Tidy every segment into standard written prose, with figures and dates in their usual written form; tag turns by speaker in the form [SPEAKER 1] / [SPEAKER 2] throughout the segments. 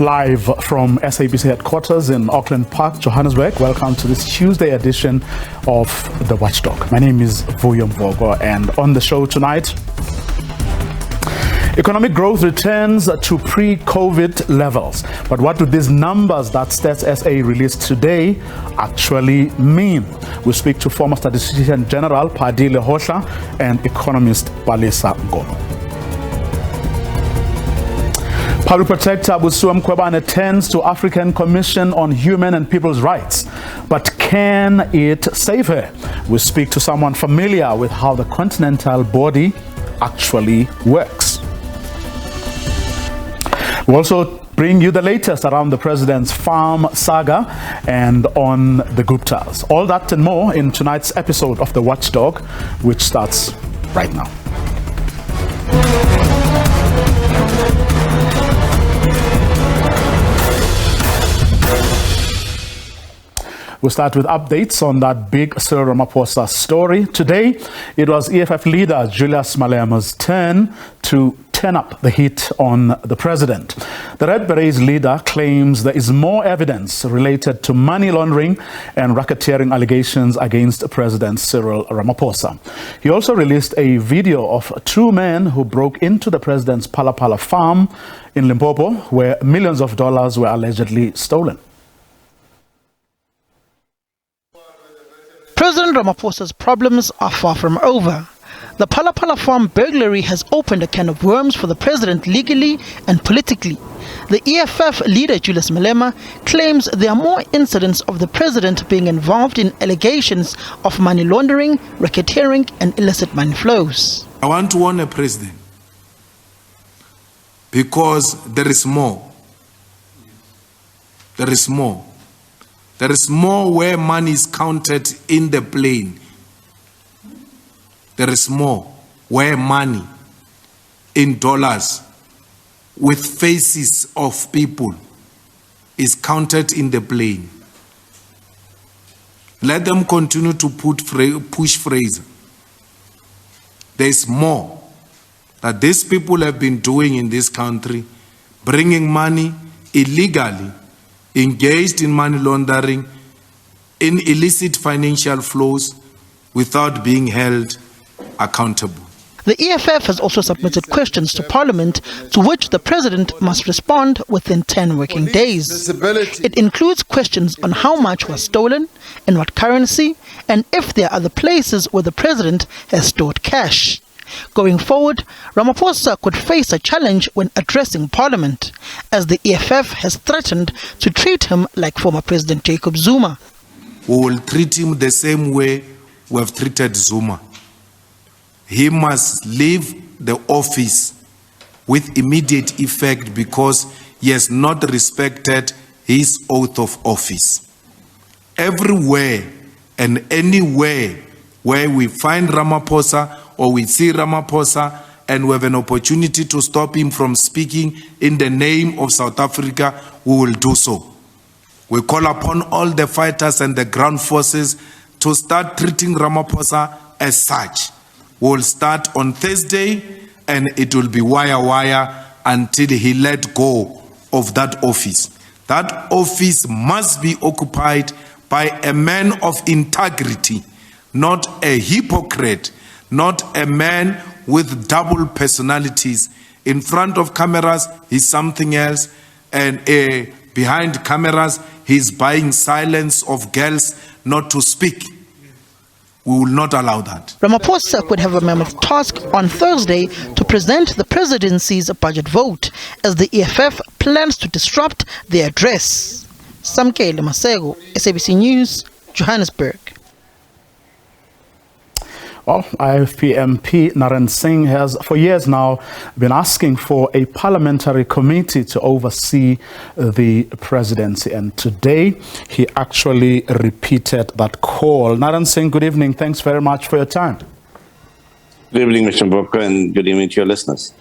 [SPEAKER 1] Live from SABC headquarters in Auckland Park, Johannesburg. Welcome to this Tuesday edition of The Watchdog. My name is Vuyo Mvogo, and on the show tonight, economic growth returns to pre-COVID levels. But what do these numbers that Stats SA released today actually mean? We speak to former Statistician General Padile Hosha and economist Palesa Ngono. Public Protector Busua Mkhwebane attends to African Commission on Human and People's Rights. But can it save her? We speak to someone familiar with how the continental body actually works. We also bring you the latest around the president's farm saga and on the Guptas. All that and more in tonight's episode of The Watchdog, which starts right now. We'll start with updates on that big Cyril Ramaphosa story. Today, it was EFF leader Julius Malema's turn to turn up the heat on the president. The Red Berets leader claims there is more evidence related to money laundering and racketeering allegations against President Cyril Ramaphosa. He also released a video of two men who broke into the president's Palapala farm in Limpopo, where millions of dollars were allegedly stolen.
[SPEAKER 2] President Ramaphosa's problems are far from over. The Palapala farm burglary has opened a can of worms for the president legally and politically. The EFF leader Julius Malema claims there are more incidents of the president being involved in allegations of money laundering, racketeering and illicit money flows.
[SPEAKER 3] I want to warn the president because there is more. There is more. There is more where money is counted in the plane. There is more where money in dollars with faces of people is counted in the plane. Let them continue to push phrase. There is more that these people have been doing in this country, bringing money illegally, engaged in money laundering, in illicit financial flows without being held accountable.
[SPEAKER 2] The EFF has also submitted questions to Parliament to which the President must respond within 10 working days. It includes questions on how much was stolen, in what currency, and if there are other places where the President has stored cash. Going forward, Ramaphosa could face a challenge when addressing Parliament, as the EFF has threatened to treat him like former President Jacob Zuma.
[SPEAKER 3] We will treat him the same way we have treated Zuma. He must leave the office with immediate effect because he has not respected his oath of office. Everywhere and anywhere where we find Ramaphosa or we see Ramaphosa and we have an opportunity to stop him from speaking in the name of South Africa, we will do so. We call upon all the fighters and the ground forces to start treating Ramaphosa as such. We will start on Thursday and it will be wire until he let go of that office. That office must be occupied by a man of integrity, not a hypocrite, not a man with double personalities. In front of cameras, he's something else, and behind cameras, he's buying silence of girls not to speak. We will not allow that.
[SPEAKER 2] Ramaphosa could have a mammoth task on Thursday to present the presidency's budget vote, as the EFF plans to disrupt the address. Samkele Masego, SABC News, Johannesburg.
[SPEAKER 1] Well, IFP MP Naren Singh has for years now been asking for a parliamentary committee to oversee the presidency, and today he actually repeated that call. Naren Singh, good evening. Thanks very much for your time.
[SPEAKER 4] Good evening, Mr. Booker, and good evening to your listeners.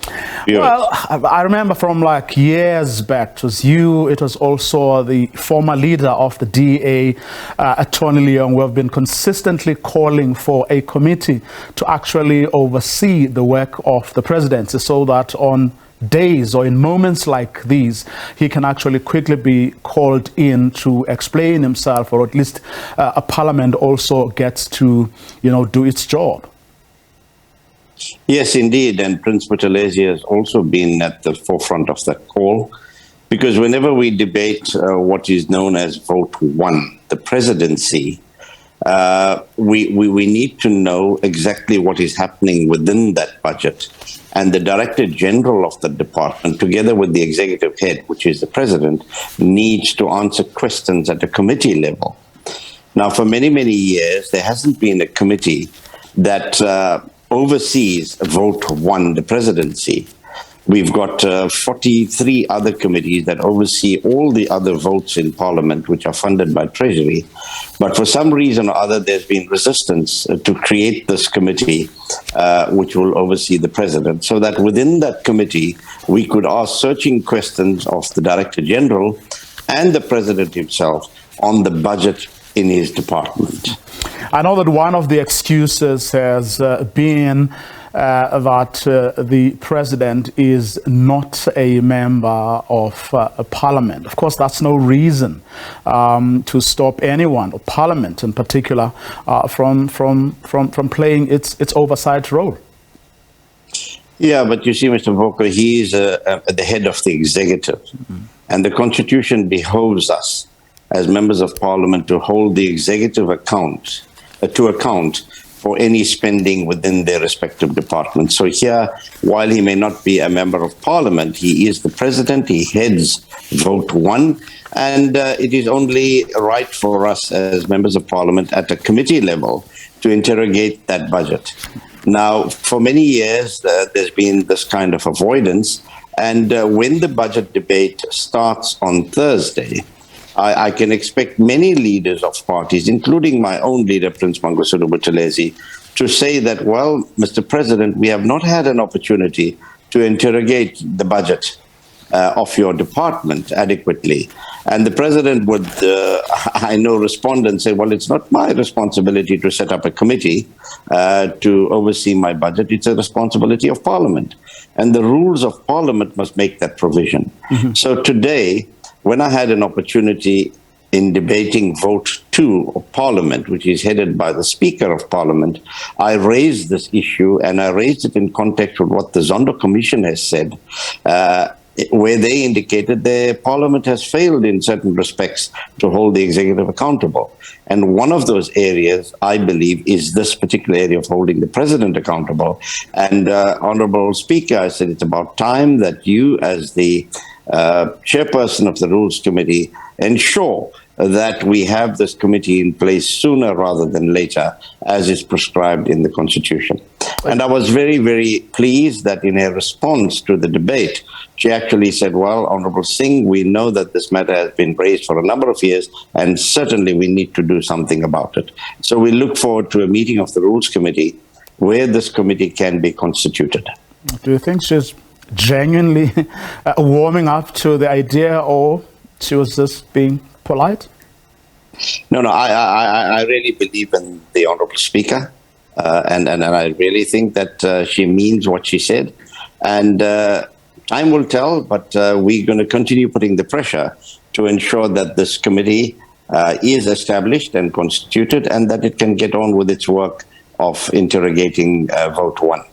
[SPEAKER 1] Well, I remember from like years back, it was you, it was also the former leader of the DA, Tony Leong, who have been consistently calling for a committee to actually oversee the work of the presidency so that on days or in moments like these, he can actually quickly be called in to explain himself, or at least a parliament also gets to, do its job.
[SPEAKER 4] Yes, indeed. And Prince Buthelezi has also been at the forefront of that call, because whenever we debate what is known as Vote 1, the presidency, we need to know exactly what is happening within that budget. And the Director General of the department, together with the executive head, which is the president, needs to answer questions at a committee level. Now, for many, many years, there hasn't been a committee that oversees Vote 1, the presidency. We've got 43 other committees that oversee all the other votes in Parliament, which are funded by Treasury. But for some reason or other, there's been resistance to create this committee, which will oversee the President, so that within that committee, we could ask searching questions of the Director General and the President himself on the budget in his department.
[SPEAKER 1] I know that one of the excuses has been that the president is not a member of parliament. Of course, that's no reason to stop anyone, or parliament in particular, from playing its oversight role.
[SPEAKER 4] Yeah, but you see, Mr. Volker, he is the head of the executive, and the Constitution behoves us as members of parliament to hold the executive to account for any spending within their respective departments. So here, while he may not be a member of parliament, he is the president, he heads Vote 1, and it is only right for us as members of parliament at a committee level to interrogate that budget. Now, for many years, there's been this kind of avoidance, and when the budget debate starts on Thursday, I can expect many leaders of parties, including my own leader, Prince Mangosuthu Buthelezi, to say that, well, Mr. President, we have not had an opportunity to interrogate the budget of your department adequately. And the President would, I know, respond and say, well, it's not my responsibility to set up a committee to oversee my budget. It's a responsibility of Parliament. And the rules of Parliament must make that provision. So today, when I had an opportunity in debating Vote 2 of Parliament, which is headed by the Speaker of Parliament, I raised this issue, and I raised it in context with what the Zondo Commission has said, where they indicated their Parliament has failed in certain respects to hold the executive accountable. And one of those areas, I believe, is this particular area of holding the President accountable. And Honourable Speaker, I said it's about time that you, as the chairperson of the Rules Committee, ensure that we have this committee in place sooner rather than later, as is prescribed in the Constitution. And I was very, very pleased that in her response to the debate, she actually said, well, Honourable Singh, we know that this matter has been raised for a number of years, and certainly we need to do something about it. So we look forward to a meeting of the Rules Committee where this committee can be constituted.
[SPEAKER 1] Do you think she's genuinely warming up to the idea, or she was just being polite?
[SPEAKER 4] No, I really believe in the Honourable Speaker, and I really think that she means what she said. And time will tell, but we're going to continue putting the pressure to ensure that this committee is established and constituted, and that it can get on with its work of interrogating Vote 1.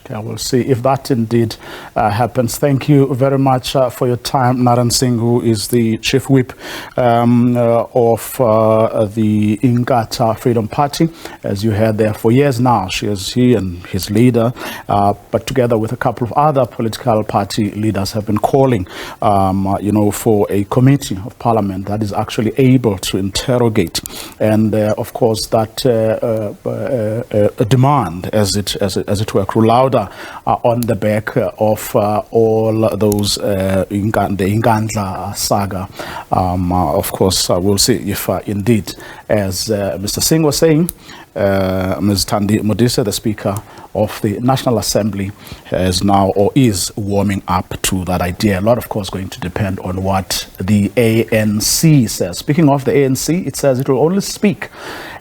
[SPEAKER 1] Okay, we'll see if that indeed happens. Thank you very much for your time, Naran Singh, who is the Chief Whip of the Inkatha Freedom Party. As you heard there, for years now, he and his leader, but together with a couple of other political party leaders, have been calling, for a committee of parliament that is actually able to interrogate. And of course, that demand, as it were, grew louder on the back of all those the Inkandla saga. Of course, we'll see if indeed, as Mr. Singh was saying, Ms. Thandi Modise, the Speaker of the National Assembly, is warming up to that idea. A lot, of course, going to depend on what the ANC says. Speaking of the ANC, it says it will only speak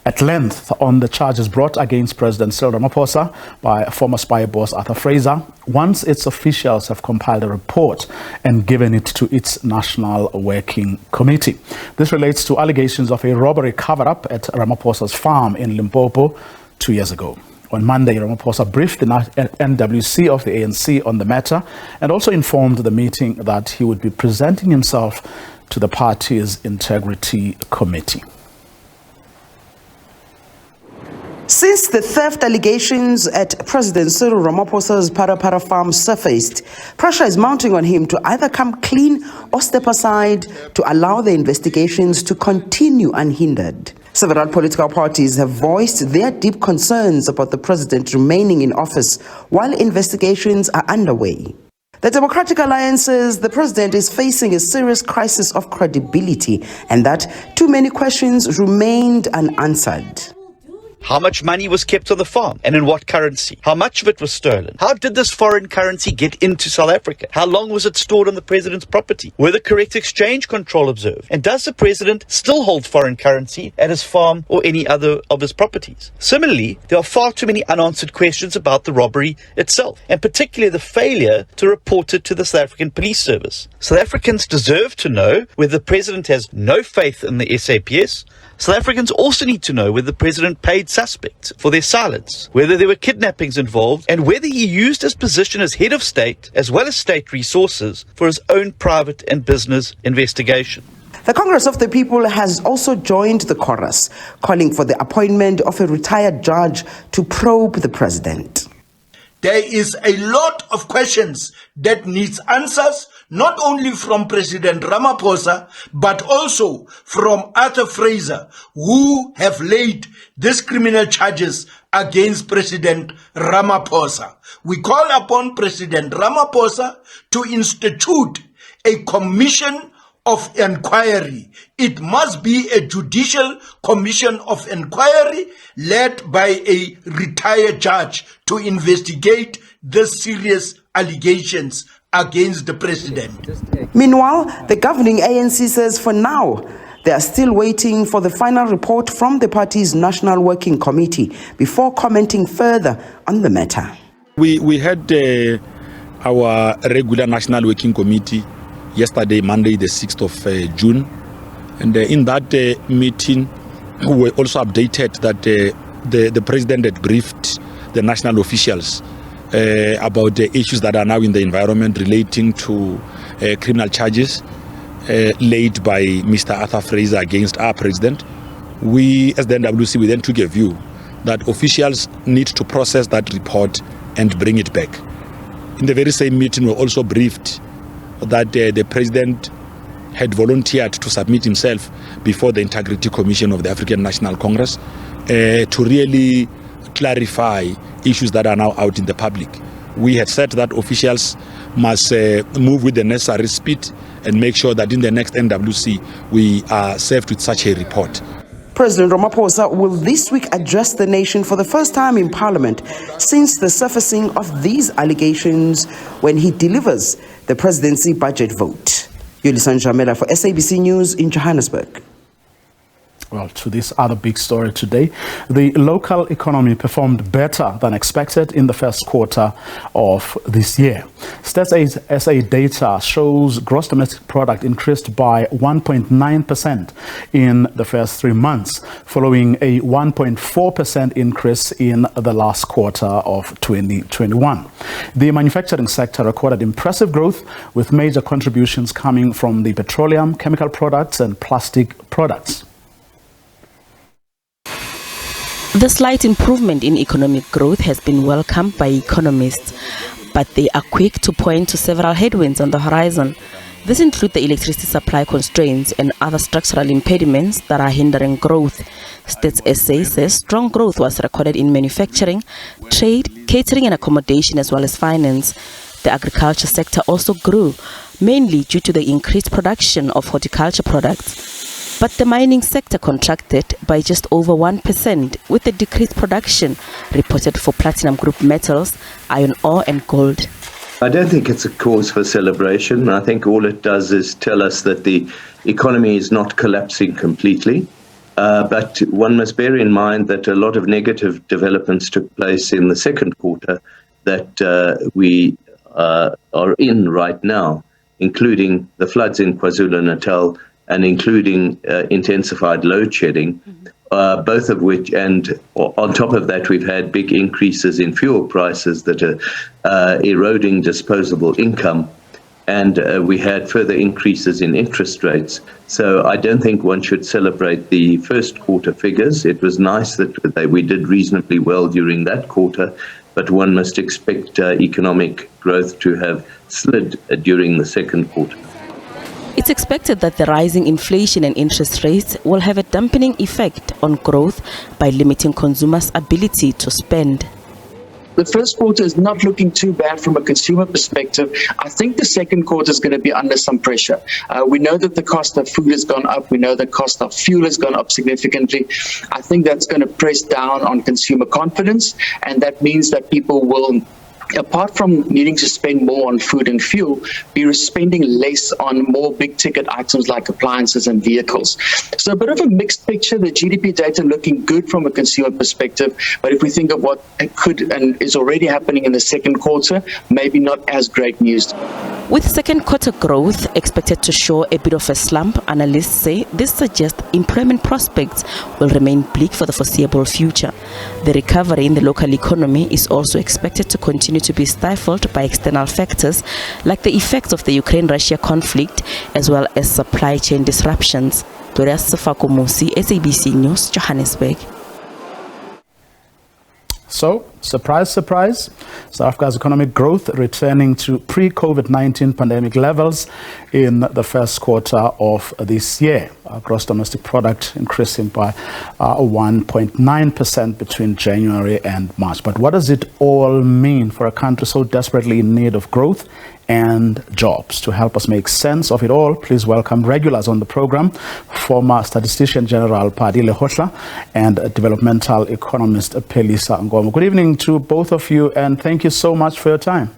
[SPEAKER 1] at length on the charges brought against President Cyril Ramaphosa by former spy boss Arthur Fraser once its officials have compiled a report and given it to its National Working Committee. This relates to allegations of a robbery cover-up at Ramaphosa's farm in Limpopo 2 years ago. On Monday, Ramaphosa briefed the NWC of the ANC on the matter and also informed the meeting that he would be presenting himself to the party's Integrity Committee.
[SPEAKER 5] Since the theft allegations at President Cyril Ramaphosa's Parapara farm surfaced, pressure is mounting on him to either come clean or step aside to allow the investigations to continue unhindered. Several political parties have voiced their deep concerns about the president remaining in office while investigations are underway. The Democratic Alliance says the president is facing a serious crisis of credibility and that too many questions remained unanswered.
[SPEAKER 6] How much money was kept on the farm and in what currency? How much of it was stolen? How did this foreign currency get into South Africa? How long was it stored on the president's property? Were the correct exchange control observed? And does the president still hold foreign currency at his farm or any other of his properties? Similarly, there are far too many unanswered questions about the robbery itself, and particularly the failure to report it to the South African Police Service. South Africans deserve to know whether the president has no faith in the SABC. South Africans also need to know whether the president paid suspects for their silence, whether there were kidnappings involved, and whether he used his position as head of state as well as state resources for his own private and business investigation.
[SPEAKER 5] The Congress of the People has also joined the chorus, calling for the appointment of a retired judge to probe the president.
[SPEAKER 7] There is a lot of questions that needs answers, not only from President Ramaphosa, but also from Arthur Fraser, who have laid these criminal charges against President Ramaphosa. We call upon President Ramaphosa to institute a commission of inquiry. It must be a judicial commission of inquiry led by a retired judge to investigate the serious allegations against the president.
[SPEAKER 5] Meanwhile, the governing ANC says for now, they are still waiting for the final report from the party's National Working Committee before commenting further on the matter.
[SPEAKER 8] We had our regular National Working Committee yesterday, Monday, the 6th of June. And in that meeting, we were also updated that the president had briefed the national officials about the issues that are now in the environment relating to criminal charges laid by Mr. Arthur Fraser against our president. We, as the NWC, we then took a view that officials need to process that report and bring it back. In the very same meeting, we also briefed that the president had volunteered to submit himself before the Integrity Commission of the African National Congress to really clarify issues that are now out in the public. We had said that officials must move with the necessary speed and make sure that in the next NWC we are served with such a report.
[SPEAKER 5] President Ramaphosa will this week address the nation for the first time in Parliament since the surfacing of these allegations when he delivers the presidency budget vote. Yulisan Jamela for SABC News in Johannesburg.
[SPEAKER 1] Well, to this other big story today, the local economy performed better than expected in the first quarter of this year. Stats SA data shows gross domestic product increased by 1.9% in the first 3 months, following a 1.4% increase in the last quarter of 2021. The manufacturing sector recorded impressive growth, with major contributions coming from the petroleum, chemical products and plastic products.
[SPEAKER 9] The slight improvement in economic growth has been welcomed by economists, but they are quick to point to several headwinds on the horizon. This includes the electricity supply constraints and other structural impediments that are hindering growth. Stats SA says strong growth was recorded in manufacturing, trade, catering and accommodation, as well as finance. The agriculture sector also grew, mainly due to the increased production of horticulture products. But the mining sector contracted by just over 1%, with a decreased production reported for platinum group metals, iron ore and gold.
[SPEAKER 10] I don't think it's a cause for celebration. I think all it does is tell us that the economy is not collapsing completely. But one must bear in mind that a lot of negative developments took place in the second quarter that we are in right now, including the floods in KwaZulu-Natal and including intensified load shedding, both of which, and on top of that, we've had big increases in fuel prices that are eroding disposable income. And we had further increases in interest rates. So I don't think one should celebrate the first quarter figures. It was nice that we did reasonably well during that quarter, but one must expect economic growth to have slid during the second quarter.
[SPEAKER 9] It's expected that the rising inflation and interest rates will have a dampening effect on growth by limiting consumers' ability to spend.
[SPEAKER 11] The first quarter is not looking too bad from a consumer perspective. I think the second quarter is going to be under some pressure. We know that the cost of food has gone up. We know the cost of fuel has gone up significantly. I think that's going to press down on consumer confidence, and that means that people will, apart from needing to spend more on food and fuel, be spending less on more big ticket items like appliances and vehicles. So a bit of a mixed picture. The GDP data looking good from a consumer perspective, but if we think of what could and is already happening in the second quarter, maybe not as great news.
[SPEAKER 9] With second quarter growth expected to show a bit of a slump, analysts say this suggests employment prospects will remain bleak for the foreseeable future. The recovery in the local economy is also expected to continue to be stifled by external factors like the effects of the Ukraine-Russia conflict as well as supply chain disruptions. Gloria Safakomusi, SABC News, Johannesburg.
[SPEAKER 1] So, surprise, surprise, South Africa's economic growth returning to pre-COVID-19 pandemic levels in the first quarter of this year. Our gross domestic product increasing by 1.9% between January and March. But what does it all mean for a country so desperately in need of growth and jobs? To help us make sense of it all, please welcome regulars on the program, former Statistician General Padile Hotla and developmental economist Pelisa Ngomo. Good evening to both of you, and thank you so much for your time.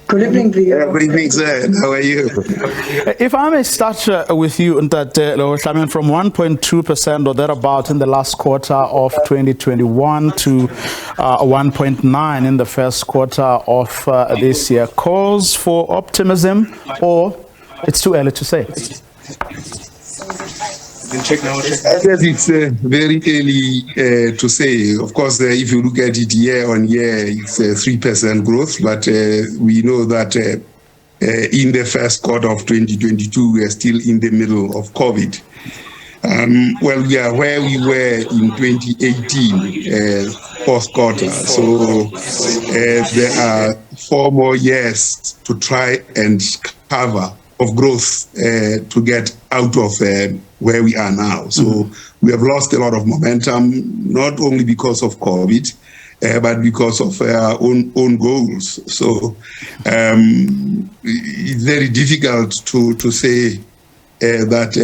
[SPEAKER 12] Good evening,
[SPEAKER 3] good evening, sir. How are you?
[SPEAKER 1] If I may start with you, Ntate, from 1.2% or thereabout in the last quarter of 2021 to 1.9% in the first quarter of this year, cause for optimism, or it's too early to say?
[SPEAKER 3] I guess it's very early to say. Of course, if you look at it year on year, it's 3% growth, but we know that in the first quarter of 2022, we are still in the middle of COVID. Well, we are where we were in 2018, fourth quarter. So there are 4 more years to try and cover of growth to get out of where we are now. So we have lost a lot of momentum, not only because of COVID, but because of our own goals. So it's very difficult to say that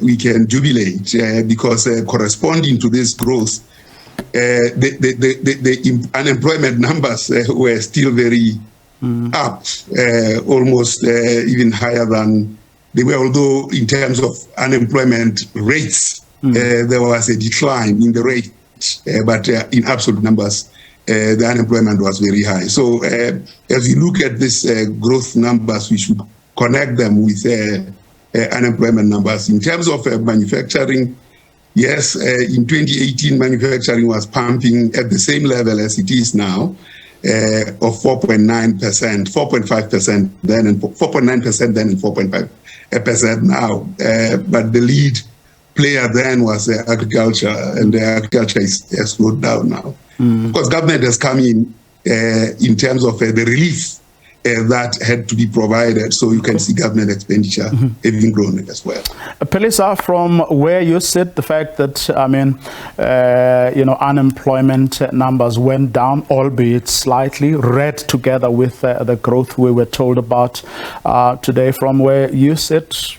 [SPEAKER 3] we can jubilate because corresponding to this growth, the unemployment numbers were still very up, almost even higher than they were, although in terms of unemployment rates, there was a decline in the rate, but in absolute numbers, the unemployment was very high. So as we look at these growth numbers, we should connect them with unemployment numbers. In terms of manufacturing, yes, in 2018, manufacturing was pumping at the same level as it is now, of 4.9%, 4.5% then, and 4.9% then, and 4.5% now. But the lead player then was agriculture, and the agriculture has slowed down now. Of course, government has come in terms of the relief that had to be provided, so you can see government expenditure having grown as well.
[SPEAKER 1] Pelisa, from where you sit, the fact that unemployment numbers went down, albeit slightly, read together with the growth we were told about today. From where you sit,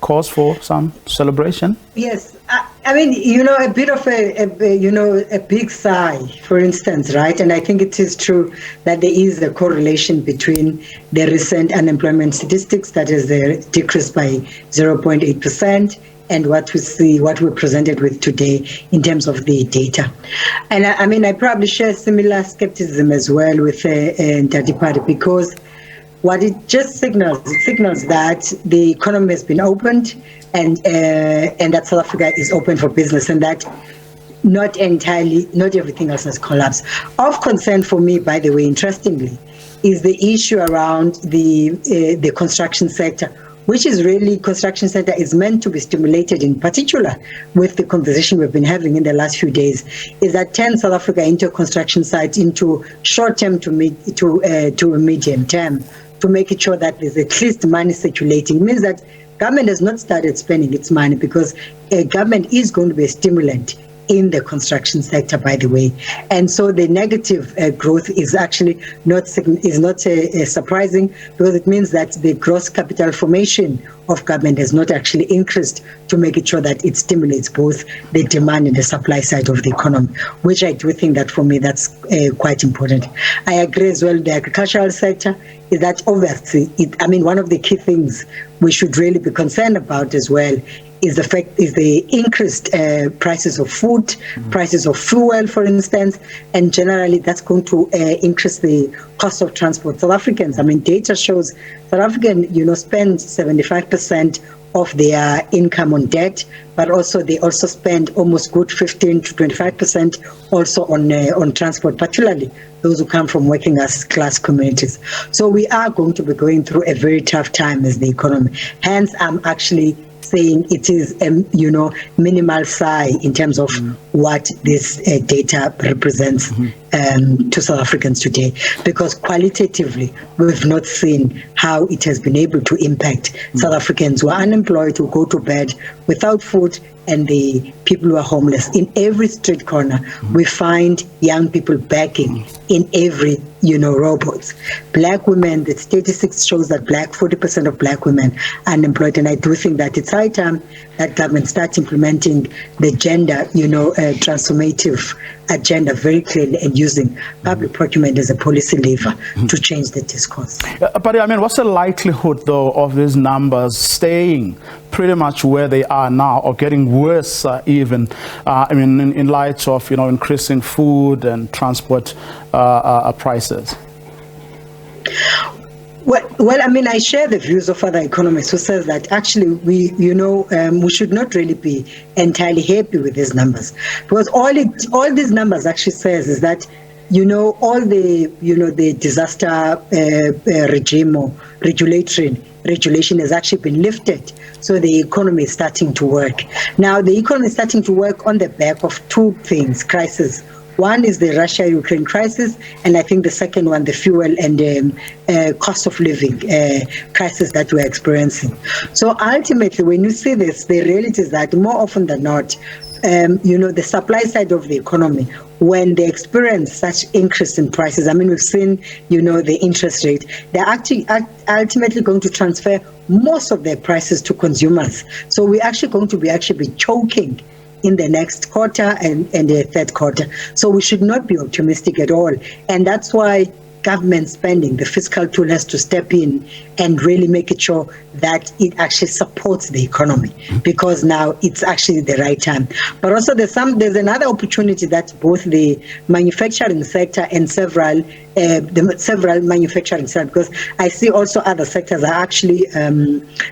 [SPEAKER 1] cause for some celebration?
[SPEAKER 12] Yes, I mean, a bit of a big sigh, for instance, right? And I think it is true that there is a correlation between the recent unemployment statistics, that is decreased by 0.8%, and what we're presented with today in terms of the data. And I mean, I probably share similar skepticism as well with Ndati Party, because what it just signals that the economy has been opened and that South Africa is open for business, and that not everything else has collapsed. Of concern for me, by the way, interestingly, is the issue around the construction sector, which is really, construction sector is meant to be stimulated, in particular with the conversation we've been having in the last few days, is that turn South Africa into a construction site into short-term to a medium term, to make sure that there's at least money circulating. It means that government has not started spending its money, because government is going to be a stimulant in the construction sector, by the way. And so the negative growth is actually not surprising, because it means that the gross capital formation of government has not actually increased to make sure that it stimulates both the demand and the supply side of the economy, which I do think that for me that's quite important. I agree as well, the agricultural sector is that obviously, one of the key things we should really be concerned about as well is the increased prices of food, prices of fuel, for instance, and generally that's going to increase the cost of transport. South Africans, data shows South Africans, spend 75% of their income on debt, but also they also spend almost good 15 to 25% also on transport, particularly those who come from working class communities. So we are going to be going through a very tough time as the economy. Hence, I'm actually saying it is minimal sigh in terms of what this data represents to South Africans today, because qualitatively we've not seen how it has been able to impact South Africans who are unemployed, who go to bed without food, and the people who are homeless. In every street corner, we find young people begging in every, robots. Black women, the statistics shows that 40% of black women are unemployed. And I do think that it's high time that government starts implementing the gender, transformative agenda very clearly, and using public procurement as a policy lever to change the discourse.
[SPEAKER 1] But what's the likelihood, though, of these numbers staying pretty much where they are now, or getting worse even, in light of, increasing food and transport prices?
[SPEAKER 12] Well, I share the views of other economists who says that actually we should not really be entirely happy with these numbers, because all these numbers actually says is that all the disaster regime or regulation has actually been lifted, so the economy is starting to work. Now the economy is starting to work on the back of two things, crises. One is the Russia-Ukraine crisis, and I think the second one, the fuel and cost of living crisis that we're experiencing. So ultimately, when you see this, the reality is that more often than not, the supply side of the economy, when they experience such increase in prices, we've seen, the interest rate, they're actually ultimately going to transfer most of their prices to consumers. So we're actually going to be choking in the next quarter and the third quarter. So we should not be optimistic at all. And that's why government spending, the fiscal tool, has to step in and really make it sure that it actually supports the economy, because now it's actually the right time. But also there's another opportunity that both the manufacturing sector and several manufacturing sectors, because I see also other sectors are actually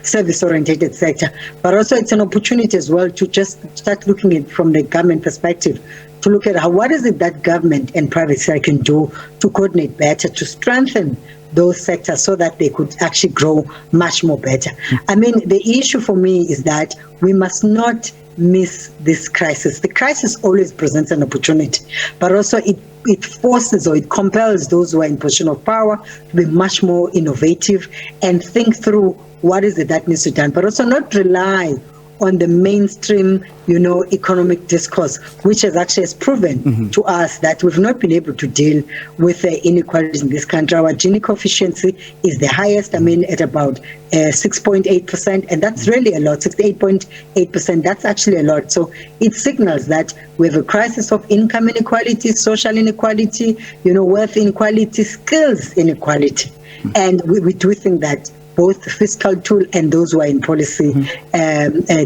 [SPEAKER 12] service-oriented sector, but also it's an opportunity as well to just start looking at it from the government perspective, to look at what is it that government and private sector can do to coordinate better, to strengthen those sectors so that they could actually grow much more better. The issue for me is that we must not miss this crisis. The crisis always presents an opportunity, but also it forces or it compels those who are in position of power to be much more innovative and think through what is it that needs to be done, but also not rely on the mainstream, economic discourse, which has proven to us that we've not been able to deal with the inequalities in this country. Our Gini coefficient is the highest, at about 6.8%, and that's really a lot. 68.8%, that's actually a lot. So it signals that we have a crisis of income inequality, social inequality, wealth inequality, skills inequality. And we do think that both the fiscal tool and those who are in policy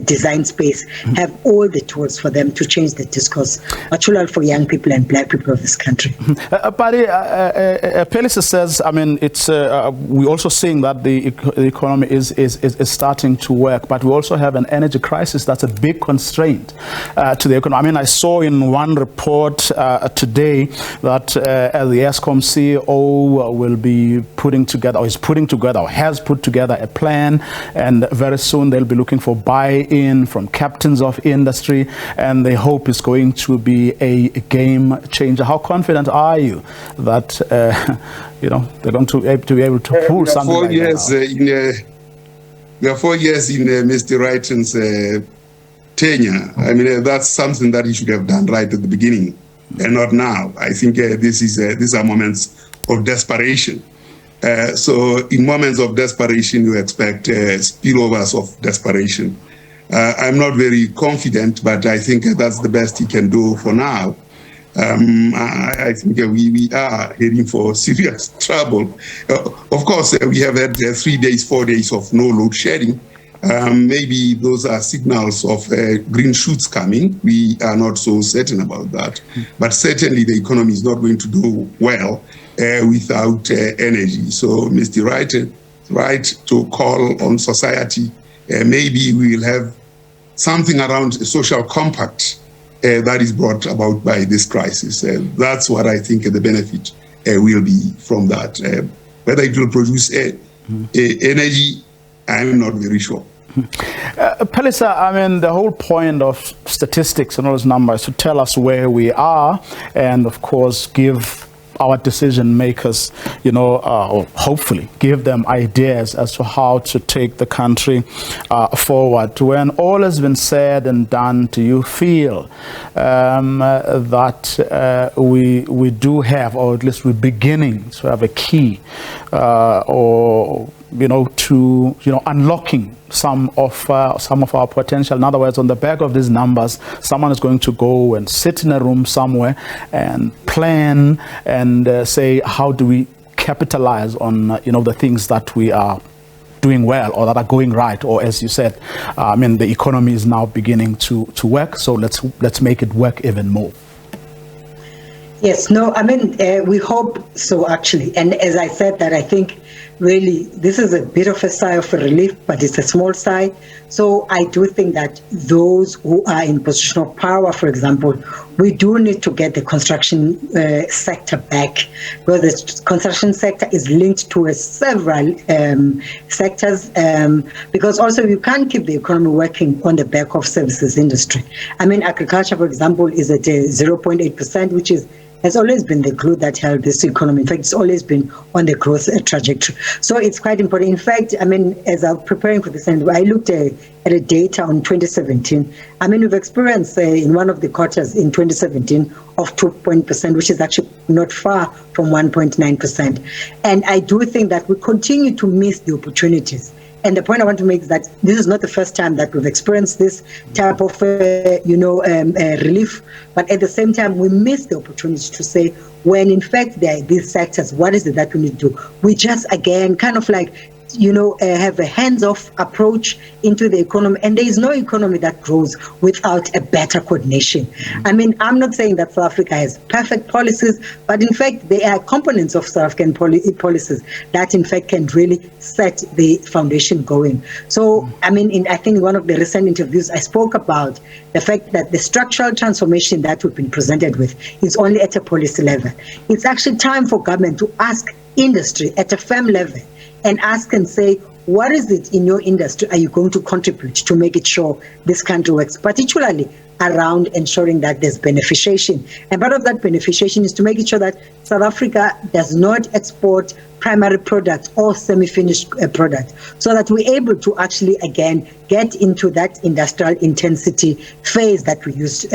[SPEAKER 12] design space have all the tools for them to change the discourse, particularly for young people and black people of this country.
[SPEAKER 1] Pelisa says, it's we're also seeing that the economy is starting to work, but we also have an energy crisis that's a big constraint to the economy. I saw in one report today that the ESCOM CEO will be putting together, or is putting together, or has put together a plan, and very soon they'll be looking for buy-in from captains of industry, and they hope it's going to be a game changer. How confident are you that they're going to be able to pull something like that?
[SPEAKER 13] We are 4 years in Mr. Wrighton's tenure. That's something that he should have done right at the beginning, and not now. I think these are moments of desperation. So in moments of desperation, you expect spillovers of desperation. I'm not very confident, but I think that's the best he can do for now. I think we are heading for serious trouble. Of course, we have had 3 days, 4 days of no load shedding. Maybe those are signals of green shoots coming. We are not so certain about that. But certainly the economy is not going to do well without energy. So Mr. Wright, right to call on society. Maybe we will have something around a social compact that is brought about by this crisis. That's what I think the benefit will be from that. Whether it will produce energy, I'm not very sure.
[SPEAKER 1] Pelisa, the whole point of statistics and all those numbers to tell us where we are, and of course give our decision makers, or hopefully give them ideas as to how to take the country forward. When all has been said and done, do you feel that we do have, or at least we're beginning to have a key, to unlocking some of our potential? In other words, on the back of these numbers, someone is going to go and sit in a room somewhere and plan and say, how do we capitalize on the things that we are doing well or that are going right, or as you said, the economy is now beginning to work, so let's make it work even more.
[SPEAKER 12] Yes, no, we hope so, actually. And as I said, that I think really this is a bit of a sigh of relief, but it's a small sigh. So I do think that those who are in position of power, for example, we do need to get the construction sector back, because the construction sector is linked to several sectors, because also you can't keep the economy working on the back of services industry. Agriculture, for example, is at 0.8%, which has always been the glue that held this economy. In fact, it's always been on the growth trajectory. So it's quite important. In fact, as I was preparing for this, and I looked at the data on 2017. We've experienced in one of the quarters in 2017 of 2%, which is actually not far from 1.9%. And I do think that we continue to miss the opportunities. And the point I want to make is that this is not the first time that we've experienced this type of, relief. But at the same time, we miss the opportunity to say, when in fact there are these sectors, what is it that we need to do? We just, again, kind of like, have a hands-off approach into the economy. And there is no economy that grows without a better coordination. I'm not saying that South Africa has perfect policies, but in fact, there are components of South African policies that in fact can really set the foundation going. So, I think in one of the recent interviews, I spoke about the fact that the structural transformation that we've been presented with is only at a policy level. It's actually time for government to ask industry at a firm level and ask and say, what is it in your industry are you going to contribute to make it sure this country works, particularly around ensuring that there's beneficiation. And part of that beneficiation is to make sure that South Africa does not export primary products or semi-finished products, so that we're able to actually, again, get into that industrial intensity phase that we used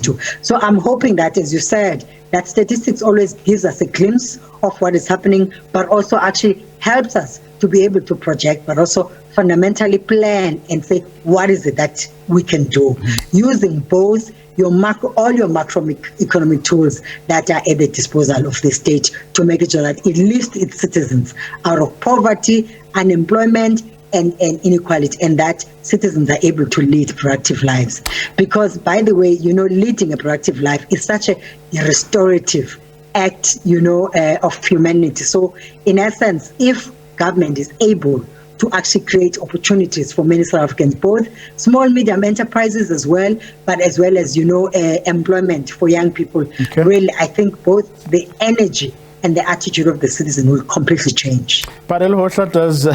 [SPEAKER 12] to. So I'm hoping that, as you said, that statistics always gives us a glimpse of what is happening, but also actually helps us to be able to project, but also fundamentally plan and say, what is it that we can do, using both all your macroeconomic tools that are at the disposal of the state to make sure that it lifts its citizens out of poverty, unemployment, and inequality, and that citizens are able to lead productive lives. Because, by the way, leading a productive life is such a restorative act, of humanity. So, in essence, if government is able to actually create opportunities for many South Africans, both small, medium enterprises as well, but as well as, employment for young people. Okay. Really, I think both the energy and the attitude of the citizen will completely change. But
[SPEAKER 1] what does,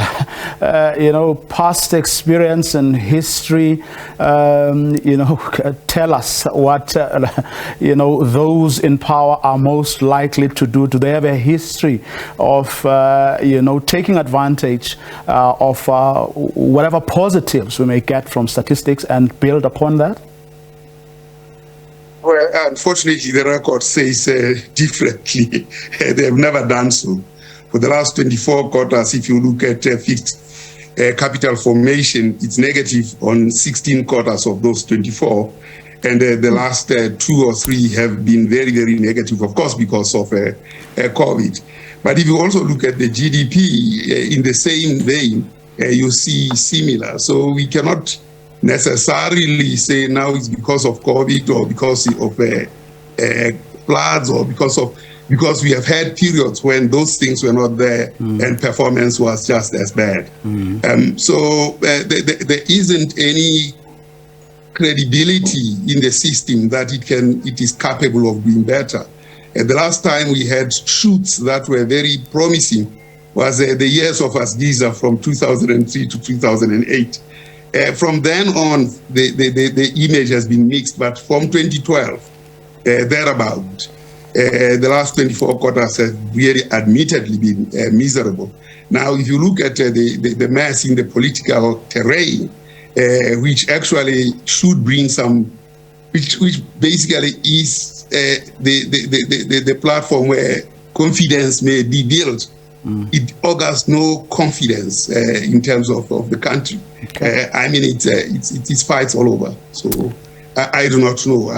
[SPEAKER 1] past experience and history, tell us what, those in power are most likely to do? Do they have a history of, taking advantage of whatever positives we may get from statistics and build upon that?
[SPEAKER 13] Well, unfortunately, the record says differently. They have never done so. For the last 24 quarters, if you look at fixed capital formation, it's negative on 16 quarters of those 24. And the last 2 or 3 have been very, very negative, of course, because of COVID. But if you also look at the GDP in the same vein, you see similar. So we cannot necessarily say now it's because of COVID or because of floods or because we have had periods when those things were not there and performance was just as bad. So there isn't any credibility in the system that it is capable of doing better. The last time we had shoots that were very promising was the years of Asgiza from 2003 to 2008. From then on, the image has been mixed, but from 2012, thereabout, the last 24 quarters have really admittedly been miserable. Now, if you look at the mess in the political terrain, which actually should bring some, which basically is the platform where confidence may be built, it augurs no confidence in terms of the country. Okay. I mean, it's fights all over. So I do not know.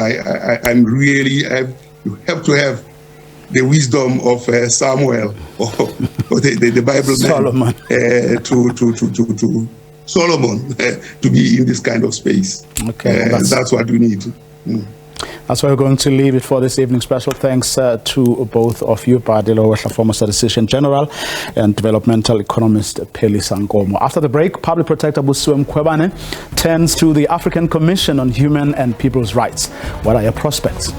[SPEAKER 13] You have to have the wisdom of Samuel or the Bible
[SPEAKER 1] Solomon
[SPEAKER 13] to Solomon to be in this kind of space.
[SPEAKER 1] Okay,
[SPEAKER 13] that's what we need.
[SPEAKER 1] That's why we're going to leave it for this evening. Special thanks to both of you, Padilo Wehla, former Statistician General, and developmental economist Peli Sangomo. After the break, Public Protector Busisiwe Mkhwebane turns to the African Commission on Human and People's Rights. What are your prospects?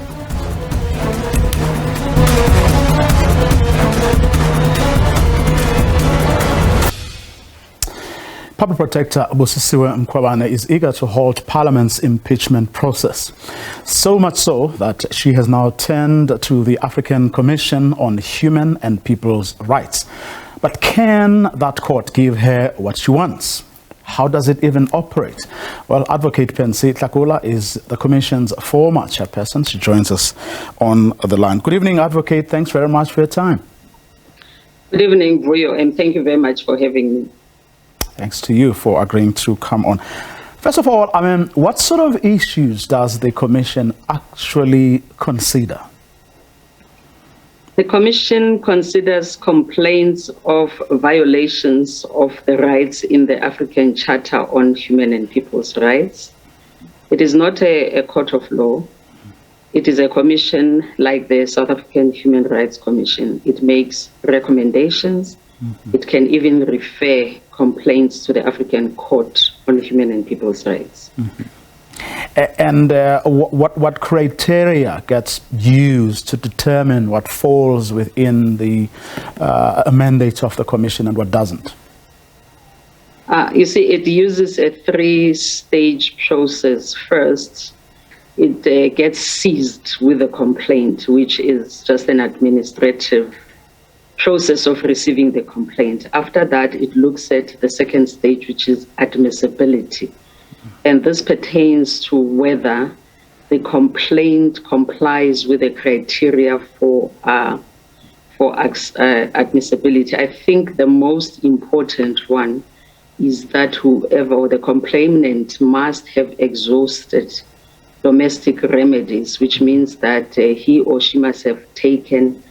[SPEAKER 1] Public Protector Busisiwe Mkhwebane is eager to halt Parliament's impeachment process. So much so that she has now turned to the African Commission on Human and People's Rights. But can that court give her what she wants? How does it even operate? Well, Advocate Pensi Tlakula is the Commission's former chairperson. She joins us on the line. Good evening, Advocate. Thanks very much for your time.
[SPEAKER 14] Good evening, Vuyo, and thank you very much for having me.
[SPEAKER 1] Thanks to you for agreeing to come on. First of all, what sort of issues does the Commission actually consider?
[SPEAKER 14] The Commission considers complaints of violations of the rights in the African Charter on Human and People's Rights. It is not a court of law. It is a commission like the South African Human Rights Commission. It makes recommendations. It can even refer complaints to the African Court on Human and People's Rights.
[SPEAKER 1] And what criteria gets used to determine what falls within the mandate of the Commission and what doesn't?
[SPEAKER 14] You see, it uses a 3-stage process. First, it gets seized with the complaint, which is just an administrative process of receiving the complaint. After that, it looks at the second stage, which is admissibility. And this pertains to whether the complaint complies with the criteria for admissibility. I think the most important one is that whoever or the complainant must have exhausted domestic remedies, which means that he or she must have taken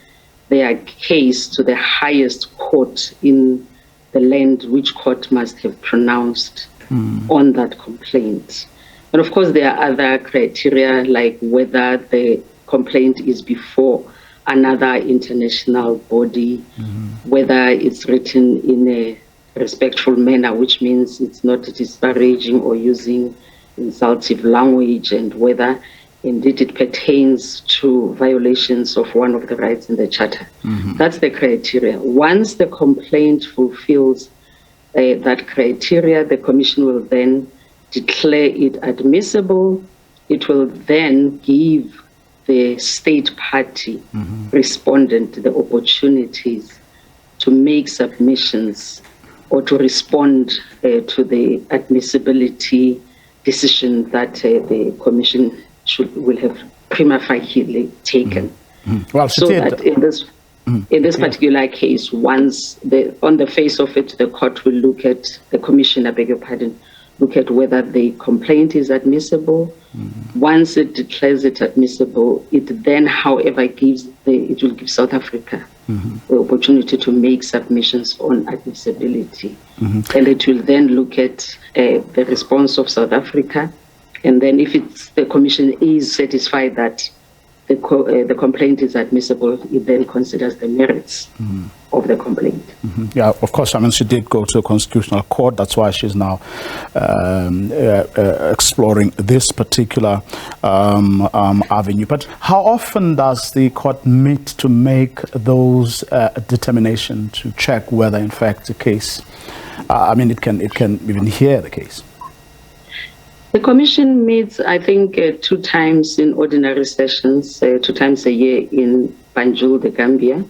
[SPEAKER 14] their case to the highest court in the land, which court must have pronounced on that complaint. And of course, there are other criteria like whether the complaint is before another international body, whether it's written in a respectful manner, which means it's not disparaging or using insultive language, and whether indeed it pertains to violations of one of the rights in the Charter. That's the criteria. Once the complaint fulfills that criteria, the Commission will then declare it admissible. It will then give the state party respondent the opportunities to make submissions or to respond to the admissibility decision that the Commission will have prima facie taken.
[SPEAKER 1] Well,
[SPEAKER 14] so that in this particular case, once on the face of it, the court will look at the Commission, I beg your pardon, look at whether the complaint is admissible. Once it declares it admissible, it then, however, it will give South Africa the opportunity to make submissions on admissibility. And it will then look at the response of South Africa. And then if the Commission is satisfied that the complaint is admissible, it then considers the merits of the complaint.
[SPEAKER 1] Yeah, of course. I mean, she did go to a constitutional court. That's why she's now exploring this particular avenue. But how often does the court meet to make those determinations to check whether, in fact, the case? I mean, it can even hear the case.
[SPEAKER 14] The Commission meets, I think, 2 times in ordinary sessions, 2 times a year in Banjul, the Gambia.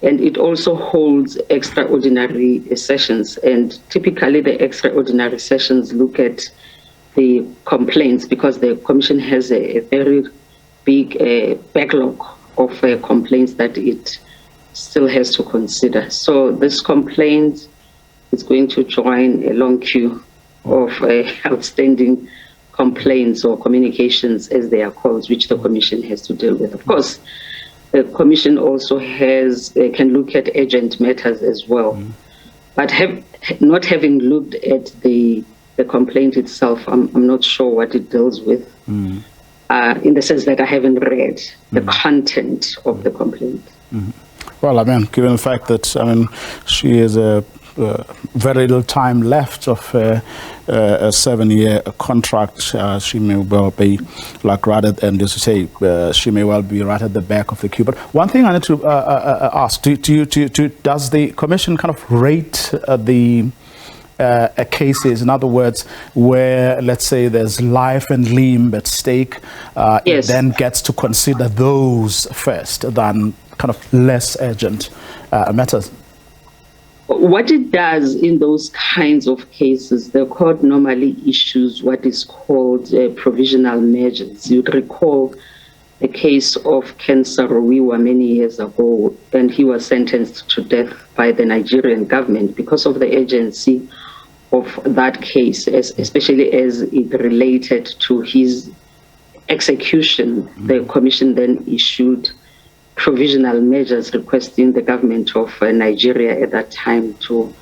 [SPEAKER 14] And it also holds extraordinary sessions. And typically the extraordinary sessions look at the complaints because the Commission has a very big backlog of complaints that it still has to consider. So this complaint is going to join a long queue of outstanding complaints or communications, as they are called, which the Commission has to deal with. Of course, the Commission also can look at urgent matters as well. But not having looked at the complaint itself, I'm not sure what it deals with, in the sense that I haven't read the content of the complaint.
[SPEAKER 1] Well, I mean, given the fact that, I mean, she is very little time left of a 7-year contract, she may well be like right at, and as you say, she may well be right at the back of the queue. But one thing I need to ask: does the Commission kind of rate the cases? In other words, where let's say there's life and limb at stake, it then gets to consider those first than kind of less urgent matters.
[SPEAKER 14] What it does in those kinds of cases, the court normally issues what is called provisional measures. You'd recall the case of Ken Saro-Wiwa many years ago, and he was sentenced to death by the Nigerian government because of the urgency of that case, especially as it related to his execution. The Commission then issued provisional measures requesting the government of Nigeria at that time to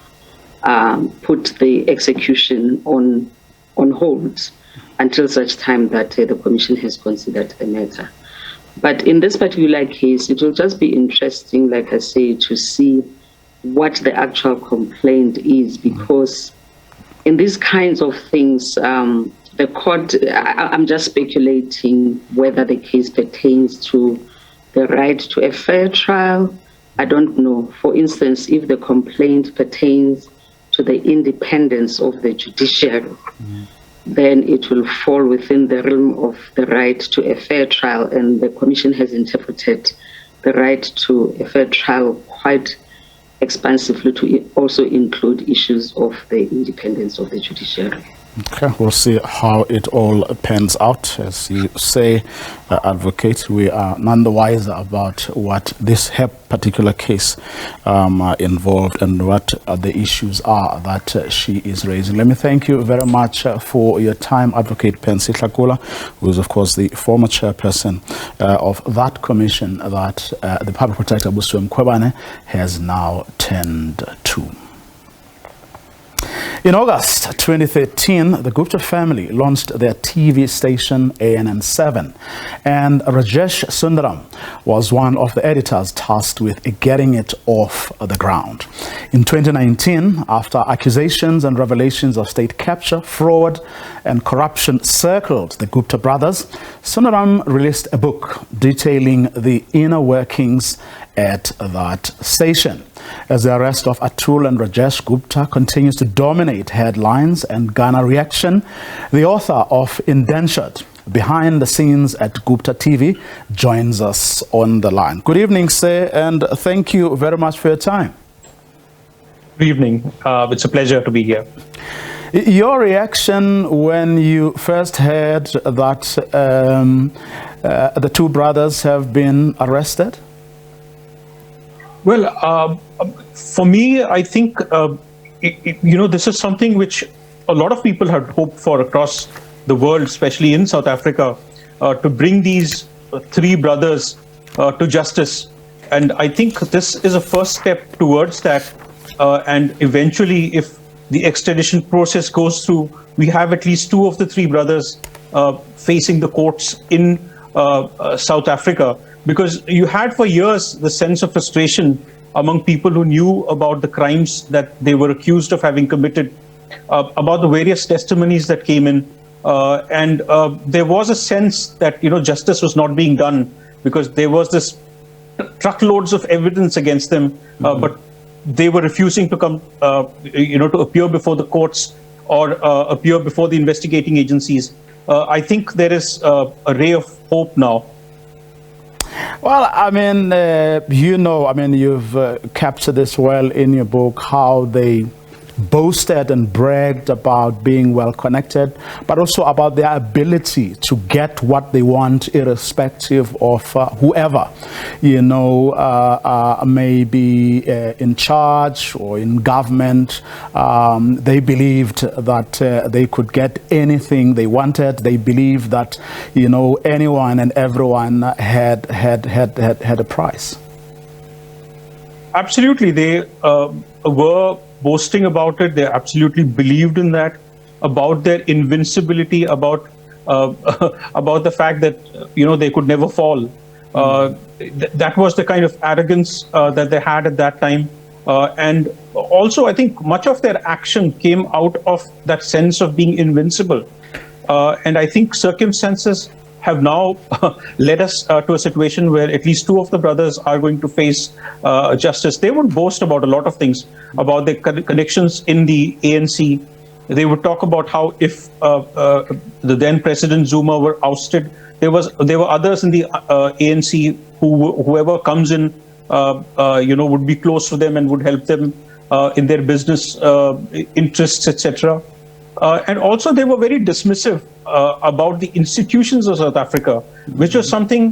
[SPEAKER 14] put the execution on hold until such time that the Commission has considered the matter. But in this particular case, it will just be interesting, like I say, to see what the actual complaint is, because in these kinds of things, the court, I'm just speculating whether the case pertains to the right to a fair trial. I don't know. For instance, if the complaint pertains to the independence of the judiciary, then it will fall within the realm of the right to a fair trial. And the Commission has interpreted the right to a fair trial quite expansively to also include issues of the independence of the judiciary.
[SPEAKER 1] Okay, we'll see how it all pans out. As you say, Advocate, we are none the wiser about what this particular case involved and what the issues are that she is raising. Let me thank you very much for your time, Advocate Pensi Tlakula, who is, of course, the former chairperson of that commission that the Public Protector Buswe Mkhwebane has now turned to. In August 2013, the Gupta family launched their TV station ANN7, and Rajesh Sundaram was one of the editors tasked with getting it off the ground. In 2019, after accusations and revelations of state capture, fraud and corruption circled the Gupta brothers, Sundaram released a book detailing the inner workings at that station. As the arrest of Atul and Rajesh Gupta continues to dominate headlines and garner reaction, the author of Indentured, Behind the Scenes at Gupta TV, joins us on the line. Good evening, sir, and thank you very much for your time.
[SPEAKER 15] Good evening. It's a pleasure to be here.
[SPEAKER 1] Your reaction when you first heard that the two brothers have been arrested?
[SPEAKER 15] Well, for me, I think, this is something which a lot of people had hoped for across the world, especially in South Africa, to bring these three brothers to justice. And I think this is a first step towards that. And eventually, if the extradition process goes through, we have at least two of the three brothers facing the courts in South Africa. Because you had for years the sense of frustration among people who knew about the crimes that they were accused of having committed, about the various testimonies that came in. And there was a sense that, justice was not being done because there was this truckloads of evidence against them, but they were refusing to come, to appear before the courts or appear before the investigating agencies. I think there is a ray of hope now.
[SPEAKER 1] Well, I mean, you've captured this well in your book, how they boasted and bragged about being well connected, but also about their ability to get what they want, irrespective of whoever, may be in charge or in government. They believed that they could get anything they wanted. They believed that, anyone and everyone had a price.
[SPEAKER 15] Absolutely. They were boasting about it. They absolutely believed in that, about their invincibility, about the fact that they could never fall. That was the kind of arrogance that they had at that time, and also I think much of their action came out of that sense of being invincible. And I think circumstances have now led us to a situation where at least two of the brothers are going to face justice. They would boast about a lot of things, about their connections in the ANC. They would talk about how if the then President Zuma were ousted, there were others in the ANC whoever comes in, would be close to them and would help them in their business interests, etc. And also they were very dismissive about the institutions of South Africa, which was something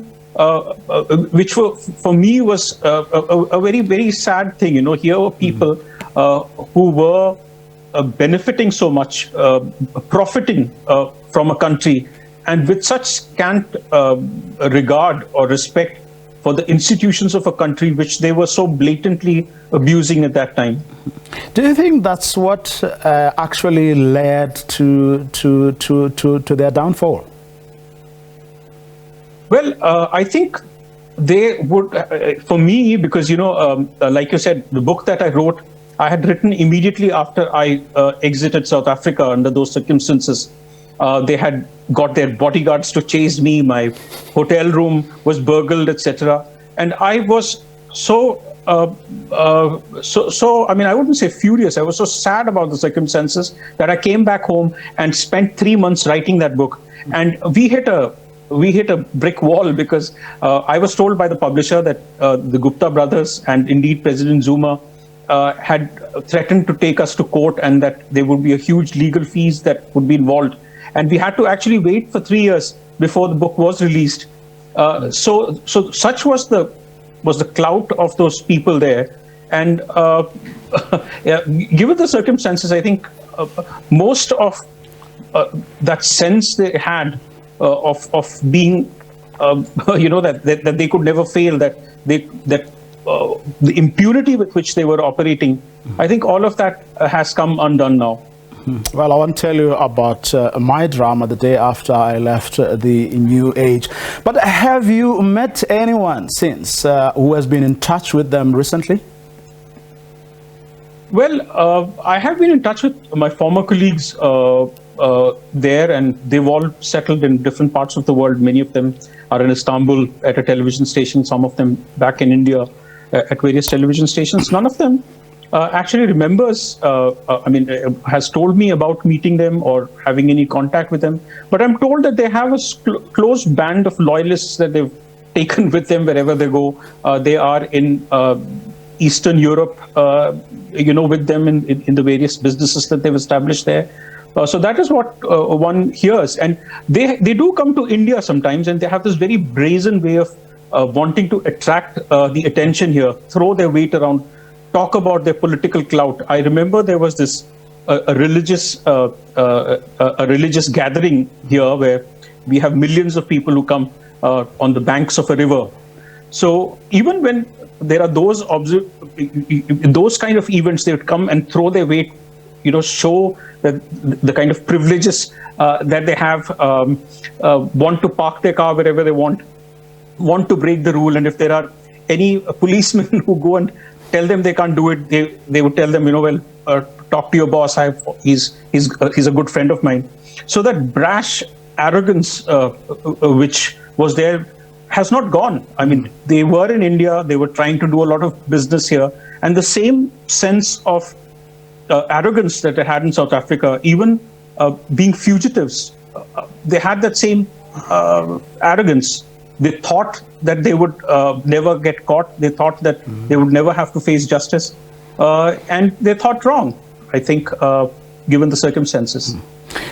[SPEAKER 15] which for me was a very, very sad thing. Here were people who were benefiting so much, profiting from a country, and with such scant regard or respect for the institutions of a country which they were so blatantly abusing at that time.
[SPEAKER 1] Do you think that's what actually led to their downfall?
[SPEAKER 15] Well, I think they would, for me, because, like you said, the book that I wrote, I had written immediately after I exited South Africa under those circumstances. They had got their bodyguards to chase me. My hotel room was burgled, etc. And I was so I mean, I wouldn't say furious. I was so sad about the circumstances that I came back home and spent 3 months writing that book. And we hit a brick wall because I was told by the publisher that the Gupta brothers and indeed President Zuma had threatened to take us to court and that there would be a huge legal fees that would be involved. And we had to actually wait for 3 years before the book was released. So such was the clout of those people there. And yeah, given the circumstances, I think most of that sense they had of being, that they could never fail, that the impunity with which they were operating, I think all of that has come undone now.
[SPEAKER 1] Well, I want to tell you about my drama the day after I left the New Age. But have you met anyone since who has been in touch with them recently?
[SPEAKER 15] Well, I have been in touch with my former colleagues there, and they've all settled in different parts of the world. Many of them are in Istanbul at a television station, some of them back in India at various television stations. None of them actually remembers, has told me about meeting them or having any contact with them. But I'm told that they have a close band of loyalists that they've taken with them wherever they go. They are in Eastern Europe, with them in the various businesses that they've established there. So that is what one hears. And they do come to India sometimes, and they have this very brazen way of wanting to attract the attention here, throw their weight around, talk about their political clout. I remember there was this a religious gathering here where we have millions of people who come on the banks of a river. So even when there are those kind of events, they would come and throw their weight, show that the kind of privileges that they have, want to park their car wherever they want to break the rule. And if there are any policemen who go and tell them they can't do it, they would tell them, talk to your boss. He's a good friend of mine. So that brash arrogance which was there has not gone. I mean, they were in India, they were trying to do a lot of business here, and the same sense of arrogance that they had in South Africa, even being fugitives, they had that same arrogance. They thought that they would never get caught. They thought that they would never have to face justice. And they thought wrong, I think, given the circumstances.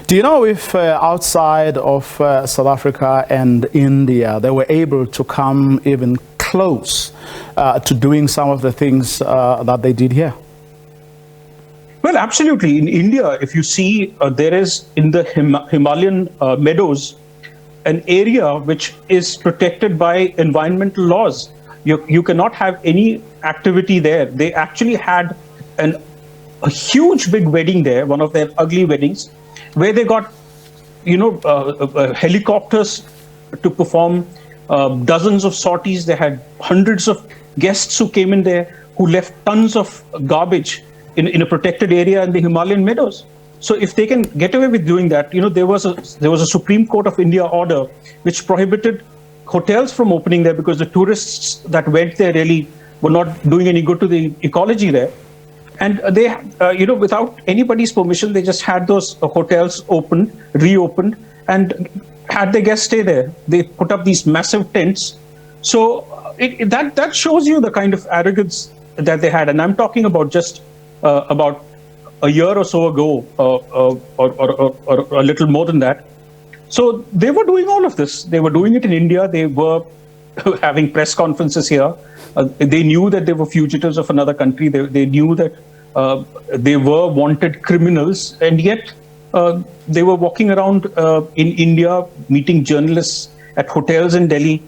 [SPEAKER 1] Do you know if outside of South Africa and India, they were able to come even close to doing some of the things that they did here?
[SPEAKER 15] Well, absolutely. In India, if you see, there is in the Himalayan meadows, an area which is protected by environmental laws. You cannot have any activity there. They actually had a huge big wedding there, one of their ugly weddings, where they got, helicopters to perform dozens of sorties. They had hundreds of guests who came in there, who left tons of garbage in a protected area in the Himalayan meadows. So if they can get away with doing that, there was a Supreme Court of India order which prohibited hotels from opening there because the tourists that went there really were not doing any good to the ecology there. And they, without anybody's permission, they just had those hotels reopened, and had their guests stay there. They put up these massive tents. So that shows you the kind of arrogance that they had. And I'm talking about just about a year or so ago, or a little more than that. So they were doing all of this. They were doing it in India. They were having press conferences here. They knew that they were fugitives of another country. They knew that they were wanted criminals, and yet they were walking around in India, meeting journalists at hotels in Delhi,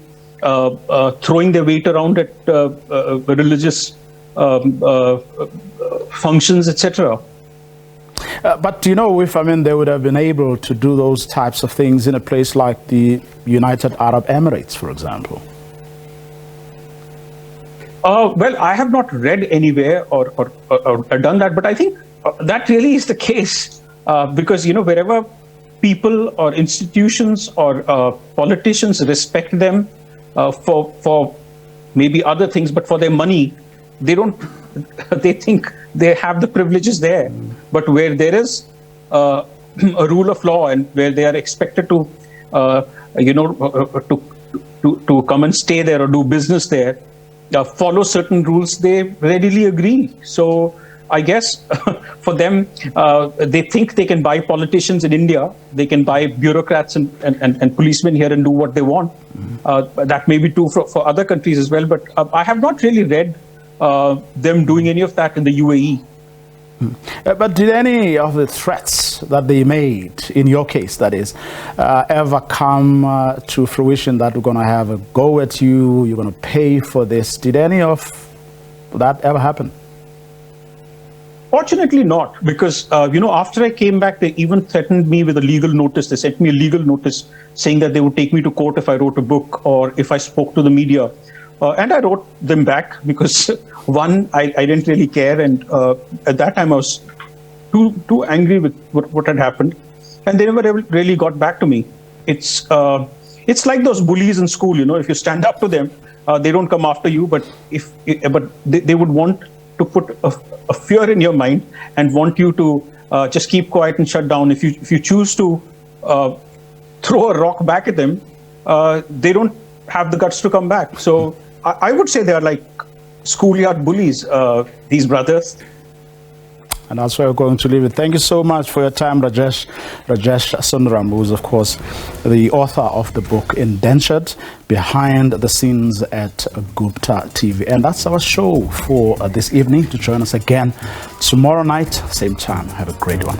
[SPEAKER 15] throwing their weight around at religious functions, etc.
[SPEAKER 1] But they would have been able to do those types of things in a place like the United Arab Emirates, for example.
[SPEAKER 15] Well, I have not read anywhere or done that, but I think that really is the case because, wherever people or institutions or politicians respect them for maybe other things, but for their money, they think they have the privileges there. But where there is a rule of law and where they are expected to, to come and stay there or do business there, follow certain rules, they readily agree. So I guess for them, they think they can buy politicians in India, they can buy bureaucrats and policemen here and do what they want. That may be true for other countries as well, but I have not really read them doing any of that in the UAE.
[SPEAKER 1] But did any of the threats that they made, in your case that is, ever come to fruition, that we're going to have a go at you, you're going to pay for this? Did any of that ever happen?
[SPEAKER 15] Fortunately not, because, after I came back, they even threatened me with a legal notice. They sent me a legal notice saying that they would take me to court if I wrote a book or if I spoke to the media. And I wrote them back because, one, I didn't really care. And at that time, I was too angry with what had happened. And they never really got back to me. It's like those bullies in school, if you stand up to them, they don't come after you. But they would want to put a fear in your mind and want you to just keep quiet and shut down. If you choose to throw a rock back at them, they don't have the guts to come back. So I would say they are like schoolyard bullies, these brothers.
[SPEAKER 1] And that's where we're going to leave it. Thank you so much for your time, Rajesh Sundaram, who is, of course, the author of the book Indentured, Behind the Scenes at Gupta TV. And that's our show for this evening. To join us again tomorrow night, same time. Have a great one.